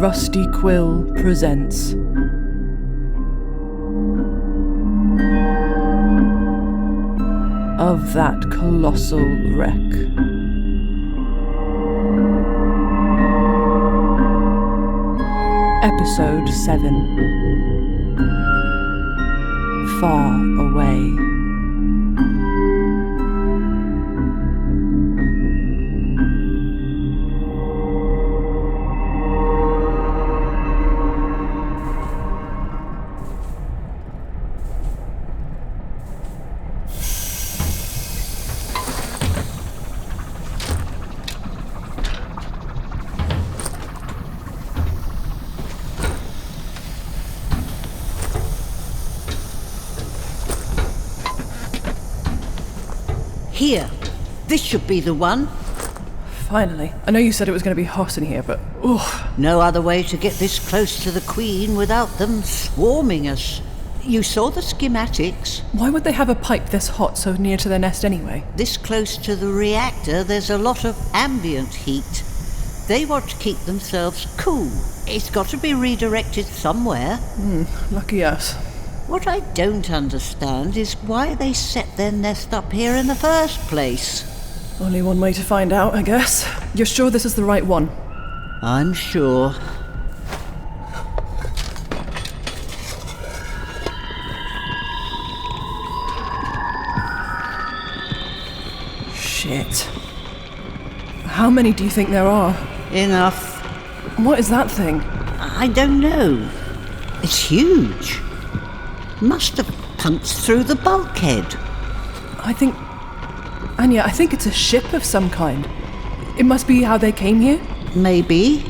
Rusty Quill presents Of That Colossal Wreck. Episode 7. Far Away. Here, this should be the one. Finally. I know you said it was going to be hot in here, but No other way to get this close to the Queen without them swarming us. You saw the schematics. Why would they have a pipe this hot so near to their nest anyway? This close to the reactor, there's a lot of ambient heat. They want to keep themselves cool. It's got to be redirected somewhere. Lucky us. What I don't understand is why they set their nest up here in the first place. Only one way to find out, I guess. You're sure this is the right one? I'm sure. Shit. How many do you think there are? Enough. What is that thing? I don't know. It's huge. Must have punched through the bulkhead. Anya, I think it's a ship of some kind. It must be how they came here? Maybe.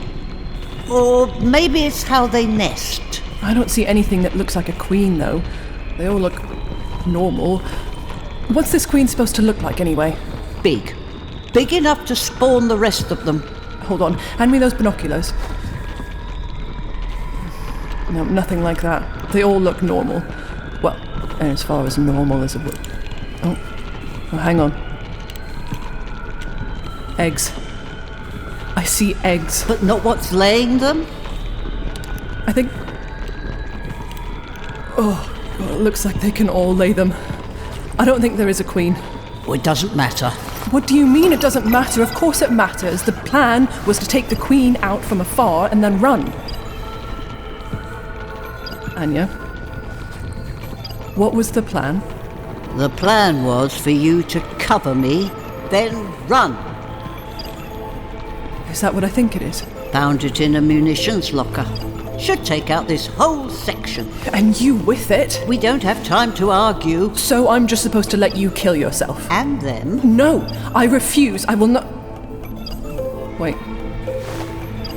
Or maybe it's how they nest. I don't see anything that looks like a queen, though. They all look normal. What's this queen supposed to look like, anyway? Big. Big enough to spawn the rest of them. Hold on, hand me those binoculars. No, nothing like that. They all look normal. Well, as far as normal as it would. Oh, hang on. Eggs. I see eggs. But not what's laying them? I think... Oh, God, it looks like they can all lay them. I don't think there is a queen. Well, it doesn't matter. What do you mean it doesn't matter? Of course it matters. The plan was to take the queen out from afar and then run. Anya, what was the plan? The plan was for you to cover me, then run. Is that what I think it is? Found it in a munitions locker. Should take out this whole section. And you with it? We don't have time to argue. So I'm just supposed to let you kill yourself? And them? No, I refuse. I will not... Wait.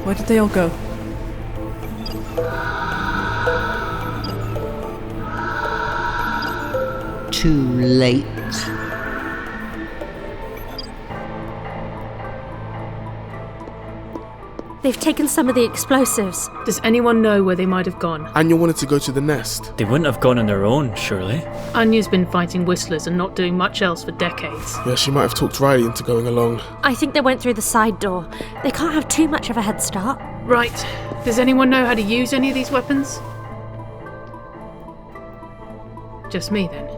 Where did they all go? Too late. They've taken some of the explosives. Does anyone know where they might have gone? Anya wanted to go to the nest. They wouldn't have gone on their own, surely. Anya's been fighting whistlers and not doing much else for decades. Yeah, she might have talked Riley into going along. I think they went through the side door. They can't have too much of a head start. Right. Does anyone know how to use any of these weapons? Just me, then.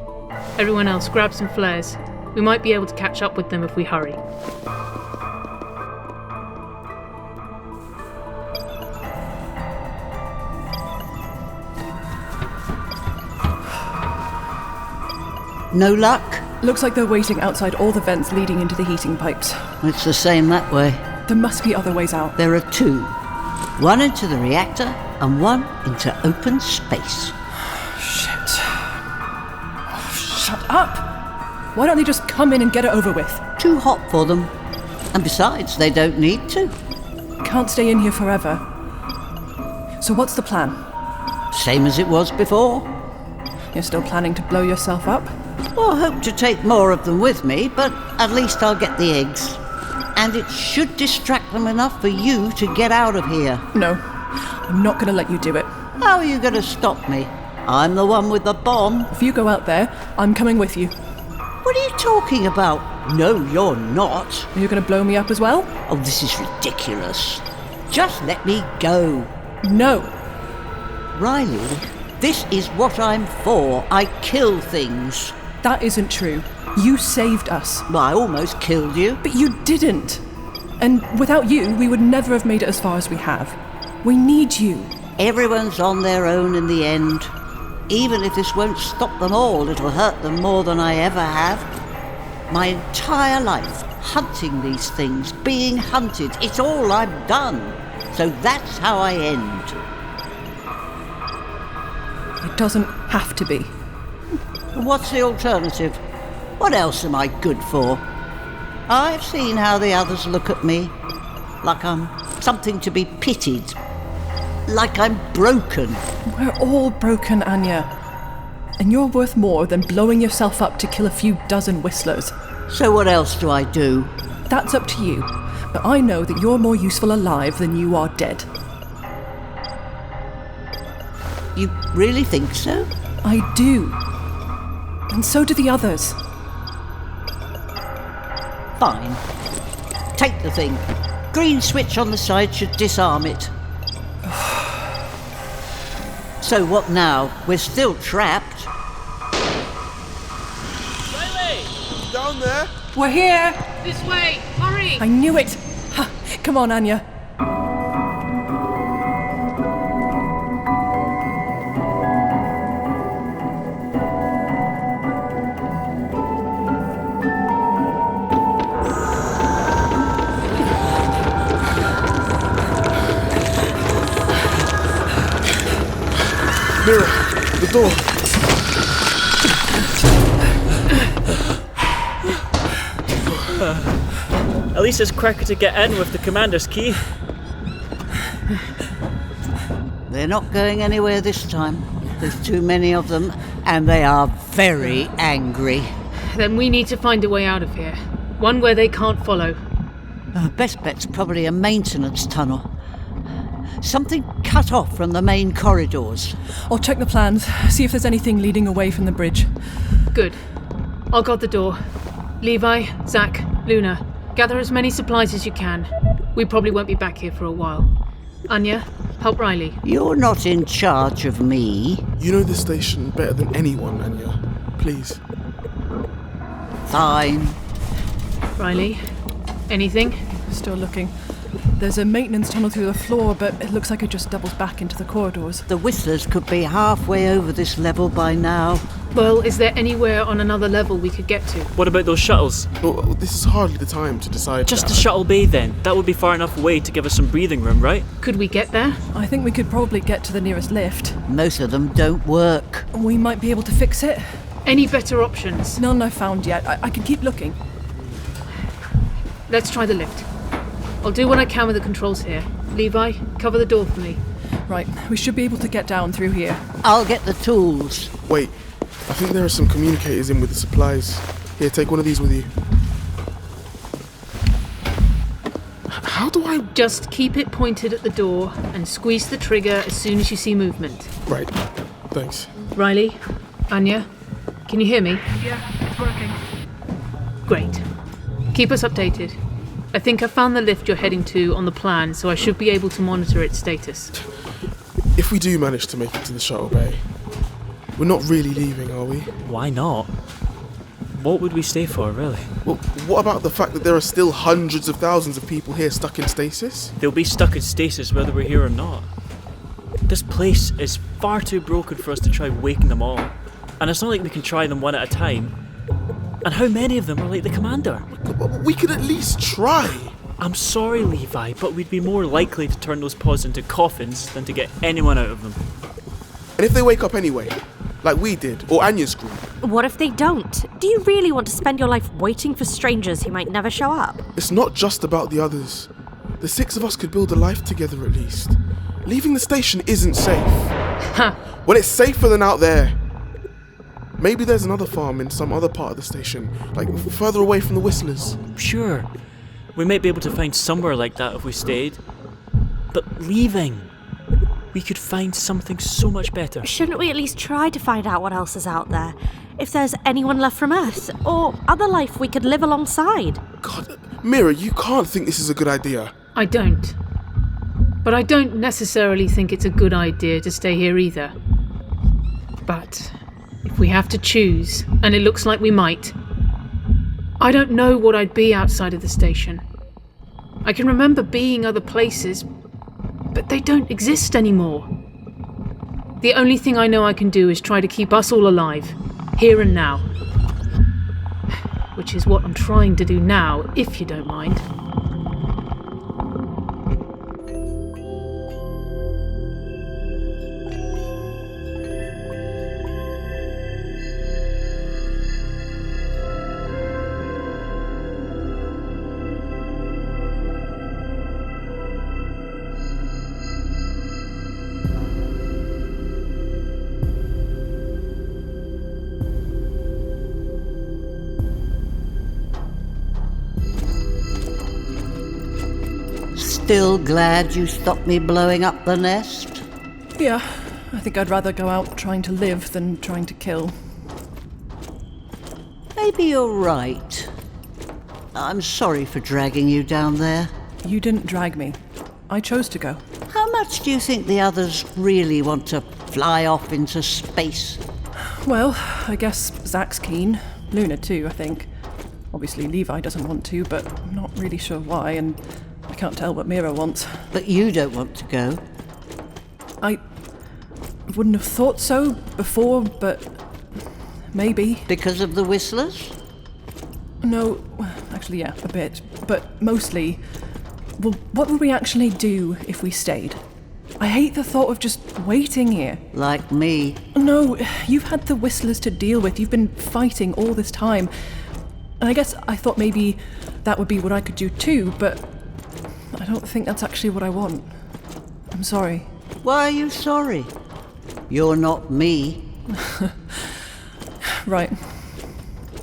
Everyone else, grab some flares. We might be able to catch up with them if we hurry. No luck? Looks like they're waiting outside all the vents leading into the heating pipes. It's the same that way. There must be other ways out. There are two. One into the reactor and one into open space. Shit. Oh, shut up! Why don't they just come in and get it over with? Too hot for them. And besides, they don't need to. Can't stay in here forever. So what's the plan? Same as it was before. You're still planning to blow yourself up? Well, I hope to take more of them with me, but at least I'll get the eggs. And it should distract them enough for you to get out of here. No, I'm not going to let you do it. How are you going to stop me? I'm the one with the bomb. If you go out there, I'm coming with you. What What are you talking about? No, you're not. Are you going to blow me up as well? Oh, this is ridiculous. Just let me go. No. Riley, this is what I'm for. I kill things. That isn't true. You saved us. Well, I almost killed you. But you didn't. And without you, we would never have made it as far as we have. We need you. Everyone's on their own in the end. Even if this won't stop them all, it'll hurt them more than I ever have. My entire life, hunting these things, being hunted, it's all I've done. So that's how I end. It doesn't have to be. What's the alternative? What else am I good for? I've seen how the others look at me. Like I'm something to be pitied. Like I'm broken. We're all broken, Anya. And you're worth more than blowing yourself up to kill a few dozen whistlers. So what else do I do? That's up to you. But I know that you're more useful alive than you are dead. You really think so? I do. And so do the others. Fine. Take the thing. Green switch on the side should disarm it. So what now? We're still trapped. Riley! Down there? We're here! This way! Hurry! I knew it! Ha, come on, Anya. Mira, the door. At least it's quicker to get in with the commander's key. They're not going anywhere this time. There's too many of them, and they are very angry. Then we need to find a way out of here. One where they can't follow. Best bet's probably a maintenance tunnel. Something cut off from the main corridors. I'll check the plans, see if there's anything leading away from the bridge. Good. I'll guard the door. Levi, Zack, Luna, gather as many supplies as you can. We probably won't be back here for a while. Anya, help Riley. You're not in charge of me. You know this station better than anyone, Anya. Please. Fine. Riley, anything? Still looking. There's a maintenance tunnel through the floor, but it looks like it just doubles back into the corridors. The Whistlers could be halfway over this level by now. Well, is there anywhere on another level we could get to? What about those shuttles? Well, this is hardly the time to decide Just that. the shuttle bay then. That would be far enough away to give us some breathing room, right? Could we get there? I think we could probably get to the nearest lift. Most of them don't work. We might be able to fix it. Any better options? None I've found yet. I can keep looking. Let's try the lift. I'll do what I can with the controls here. Levi, cover the door for me. Right, we should be able to get down through here. I'll get the tools. Wait, I think there are some communicators in with the supplies. Here, take one of these with you. How do I... Just keep it pointed at the door and squeeze the trigger as soon as you see movement. Right, thanks. Riley, Anya, can you hear me? Yeah, it's working. Great. Keep us updated. I think I found the lift you're heading to on the plan, so I should be able to monitor its status. If we do manage to make it to the shuttle bay, we're not really leaving, are we? Why not? What would we stay for, really? Well, what about the fact that there are still hundreds of thousands of people here stuck in stasis? They'll be stuck in stasis whether we're here or not. This place is far too broken for us to try waking them all. And it's not like we can try them one at a time. And how many of them are like the commander? We could at least try. I'm sorry, Levi, but we'd be more likely to turn those pods into coffins than to get anyone out of them. And if they wake up anyway, like we did, or Anya's group? What if they don't? Do you really want to spend your life waiting for strangers who might never show up? It's not just about the others. The six of us could build a life together at least. Leaving the station isn't safe. Well, it's safer than out there. Maybe there's another farm in some other part of the station, like further away from the Whistlers. Sure, we might be able to find somewhere like that if we stayed. But leaving... we could find something so much better. Shouldn't we at least try to find out what else is out there? If there's anyone left from Earth, or other life we could live alongside. God, Mira, you can't think this is a good idea. I don't. But I don't necessarily think it's a good idea to stay here either. But if we have to choose, and it looks like we might, I don't know what I'd be outside of the station. I can remember being other places, but they don't exist anymore. The only thing I know I can do is try to keep us all alive, here and now. Which is what I'm trying to do now, if you don't mind. Still glad you stopped me blowing up the nest? Yeah, I think I'd rather go out trying to live than trying to kill. Maybe you're right. I'm sorry for dragging you down there. You didn't drag me. I chose to go. How much do you think the others really want to fly off into space? Well, I guess Zack's keen. Luna too, I think. Obviously Levi doesn't want to, but I'm not really sure why, and I can't tell what Mira wants. But you don't want to go. I wouldn't have thought so before, but maybe. Because of the whistlers? No, actually, yeah, a bit. But mostly, well, what would we actually do if we stayed? I hate the thought of just waiting here. Like me. No, you've had the whistlers to deal with. You've been fighting all this time. And I guess I thought maybe that would be what I could do too, but I don't think that's actually what I want. I'm sorry. Why are you sorry? You're not me. Right.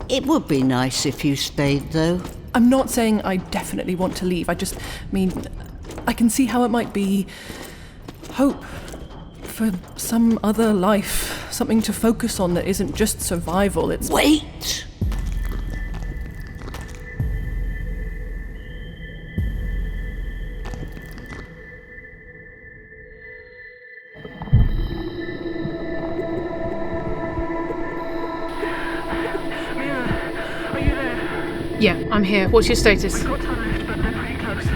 It would be nice if you stayed, though. I'm not saying I definitely want to leave. I just mean I can see how it might be hope for some other life, something to focus on that isn't just survival. It's Wait! Yeah, I'm here. What's your status? We've got time left, but they're pretty close.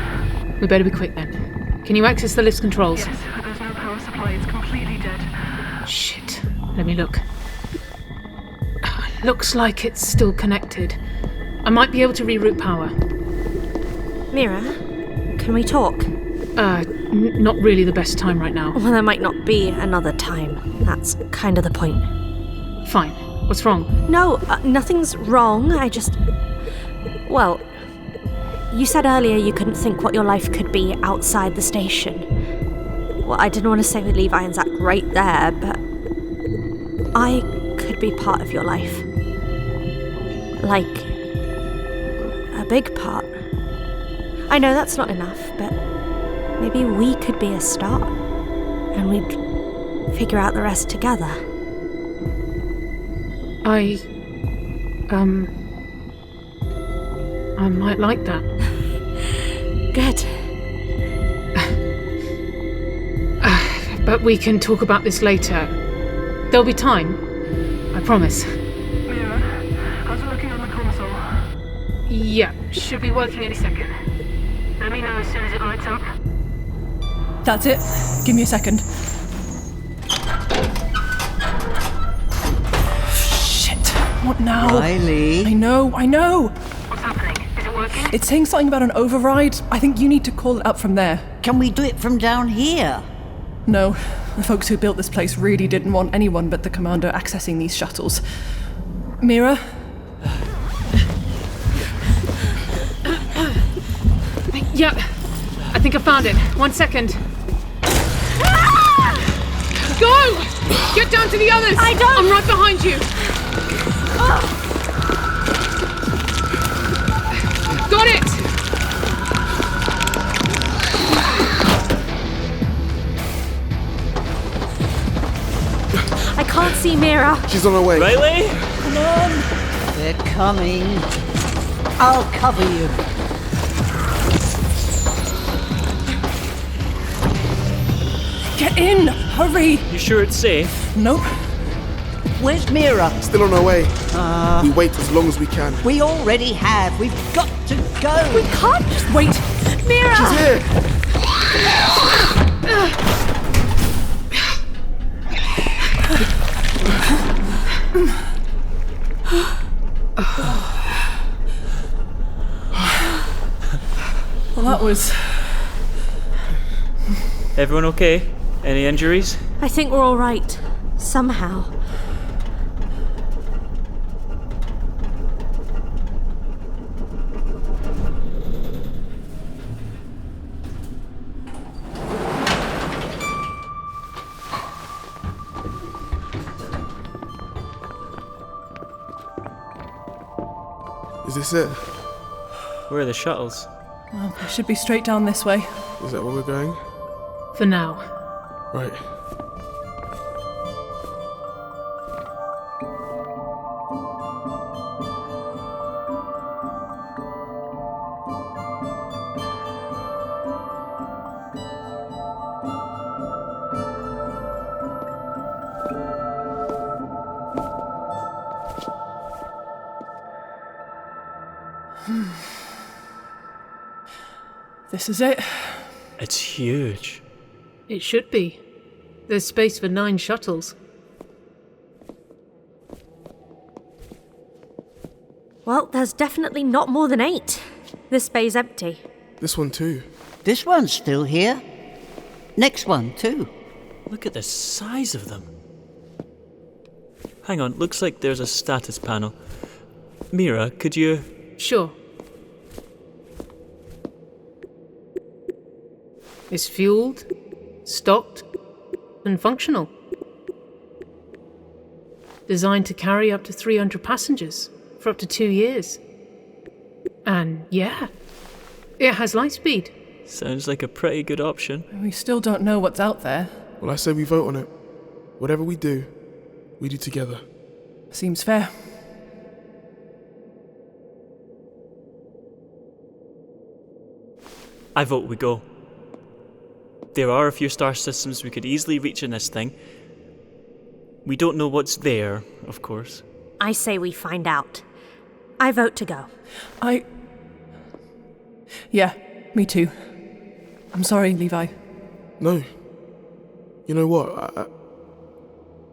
We better be quick then. Can you access the lift controls? Yes, but there's no power supply. It's completely dead. Shit. Let me look. Looks like it's still connected. I might be able to reroute power. Mira, can we talk? Not really the best time right now. Well, there might not be another time. That's kind of the point. Fine. What's wrong? No, nothing's wrong. I just... Well, you said earlier you couldn't think what your life could be outside the station. Well, I didn't want to say with Levi and Zack right there, but I could be part of your life. Like, a big part. I know that's not enough, but maybe we could be a start, and we'd figure out the rest together. I might like that. Good. But we can talk about this later. There'll be time. I promise. Mira, how's it looking on the console? Yeah, should be working any second. Let me know as soon as it lights up. That's it. Give me a second. Shit. What now? Riley. I know. What's happening? Is it working? It's saying something about an override. I think you need to call it up from there. Can we do it from down here? No, the folks who built this place really didn't want anyone but the commander accessing these shuttles. Mira? Yeah, I think I found it. 1 second. Go! Get down to the others! I don't- I'm right behind you! Got it! see Mira. She's on her way. Riley? Come on! They're coming. I'll cover you. Get in! Hurry! You sure it's safe? Nope. Where's Mira? Still on her way. We wait as long as we can. We already have. We've got to go. We can't just Wait! Mira! She's here! Well, that was... Everyone okay? Any injuries? I think we're all right. Somehow. Is this it? Where are the shuttles? Well, I should be straight down this way. Is that where we're going? For now. Right. This is it. It's huge. It should be. There's space for 9 shuttles. Well, there's definitely not more than 8. This bay's empty. This one too. This one's still here. Next one, too. Look at the size of them. Hang on, looks like there's a status panel. Mira, could you... Sure. It's fueled, stocked, and functional. Designed to carry up to 300 passengers for up to 2 years. And yeah, it has light speed. Sounds like a pretty good option. We still don't know what's out there. Well, I say we vote on it. Whatever we do together. Seems fair. I vote we go. There are a few star systems we could easily reach in this thing. We don't know what's there, of course. I say we find out. I vote to go. Yeah, me too. I'm sorry, Levi. No. You know what?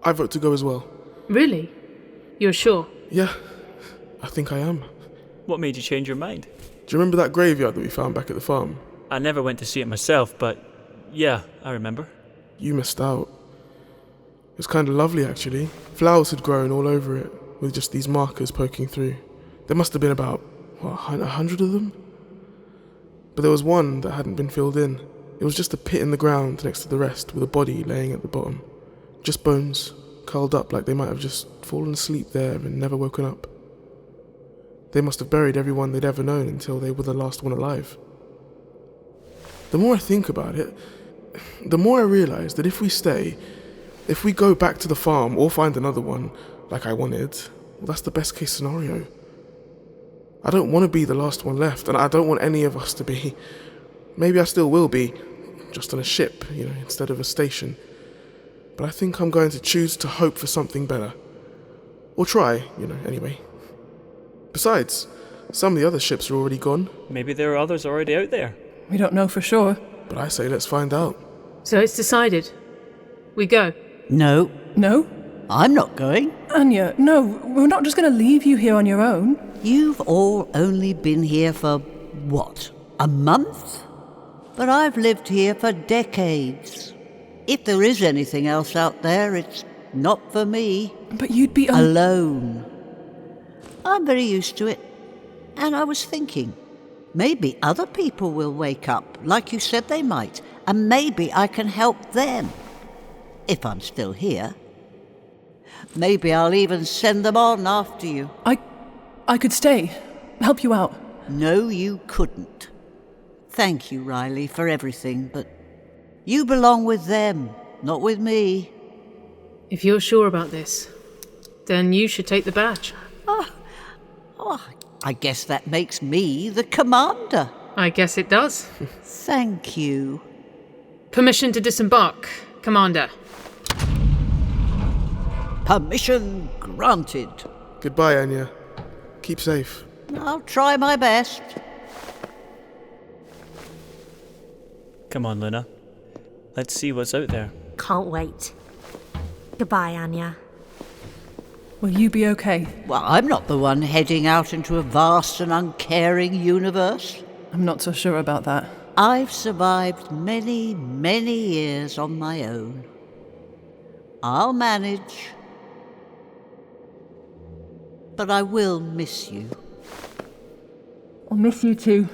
I vote to go as well. Really? You're sure? Yeah, I think I am. What made you change your mind? Do you remember that graveyard that we found back at the farm? I never went to see it myself, but yeah, I remember. You missed out. It was kind of lovely, actually. Flowers had grown all over it, with just these markers poking through. There must have been about, 100 of them? But there was one that hadn't been filled in. It was just a pit in the ground next to the rest, with a body laying at the bottom. Just bones, curled up like they might have just fallen asleep there and never woken up. They must have buried everyone they'd ever known until they were the last one alive. The more I think about it, the more I realise that if we stay, if we go back to the farm or find another one, like I wanted, well, that's the best case scenario. I don't want to be the last one left, and I don't want any of us to be. Maybe I still will be, just on a ship, instead of a station. But I think I'm going to choose to hope for something better. Or try, anyway. Besides, some of the other ships are already gone. Maybe there are others already out there. We don't know for sure. But I say let's find out. So it's decided. We go. No, No? I'm not going. Anya, no, we're not just going to leave you here on your own. You've all only been here for, what, a month? But I've lived here for decades. If there is anything else out there, it's not for me. But you'd be alone. I'm very used to it. And I was thinking, maybe other people will wake up, like you said they might, and maybe I can help them. If I'm still here. Maybe I'll even send them on after you. I could stay. Help you out. No, you couldn't. Thank you, Riley, for everything, but you belong with them, not with me. If you're sure about this, then you should take the badge. I guess that makes me the commander. I guess it does. Thank you. Permission to disembark, Commander. Permission granted. Goodbye, Anya. Keep safe. I'll try my best. Come on, Luna. Let's see what's out there. Can't wait. Goodbye, Anya. Will you be okay? Well, I'm not the one heading out into a vast and uncaring universe. I'm not so sure about that. I've survived many, many years on my own. I'll manage. But I will miss you. I'll miss you too.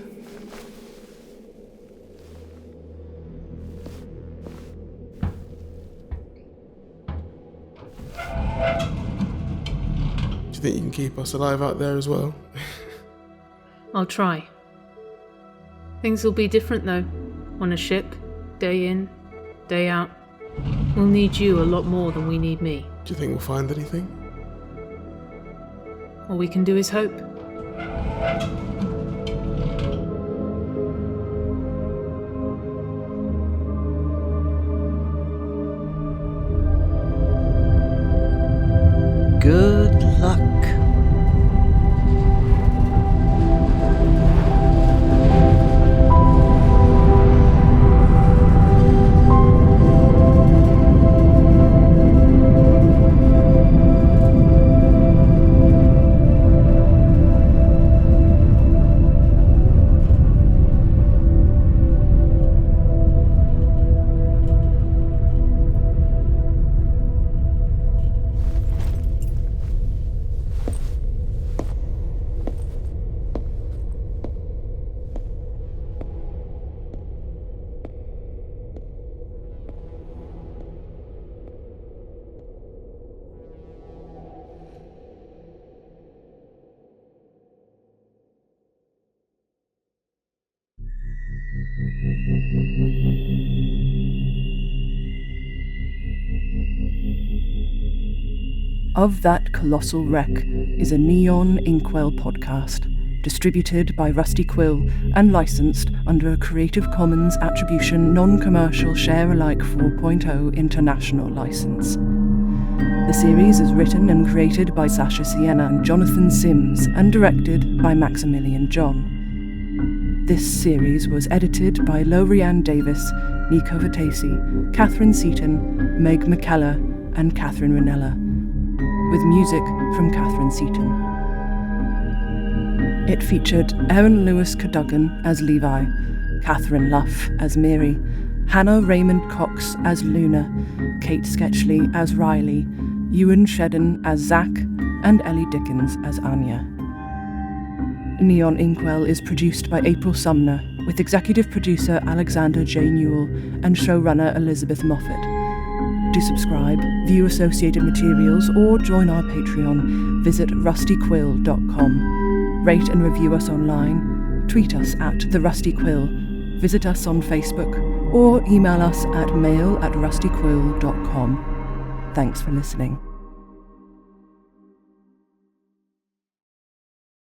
Do you think you can keep us alive out there as well? I'll try. Things will be different though. On a ship, day in, day out. We'll need you a lot more than we need me. Do you think we'll find anything? All we can do is hope. Good luck. Of That Colossal Wreck is a Neon Inkwell podcast, distributed by Rusty Quill and licensed under a Creative Commons Attribution Non-Commercial Share-alike 4.0 International license. The series is written and created by Sasha, Sienna and Jonathan Sims and directed by Maxamillian John. This series was edited by Lowri and Davies, Nico Vertesi, Katharine Seaton, McKellar and Rinella, with music from Katharine Seaton. It featured Aaron Lewis Cadogan as Levi, Catherine Luff as Mira, Hannah Raymond-Cox as Luna, Kate Sketchley as Riley, Euan Shedden as Zack, and Ellie Dickens as Anya. Neon Inkwell is produced by April Sumner, with executive producer Alexander J. Newall and showrunner Elizabeth Moffatt. To subscribe, view associated materials, or join our Patreon, visit rustyquill.com. Rate and review us online, tweet us at @TheRustyQuill, visit us on Facebook, or email us at mail@rustyquill.com. Thanks for listening.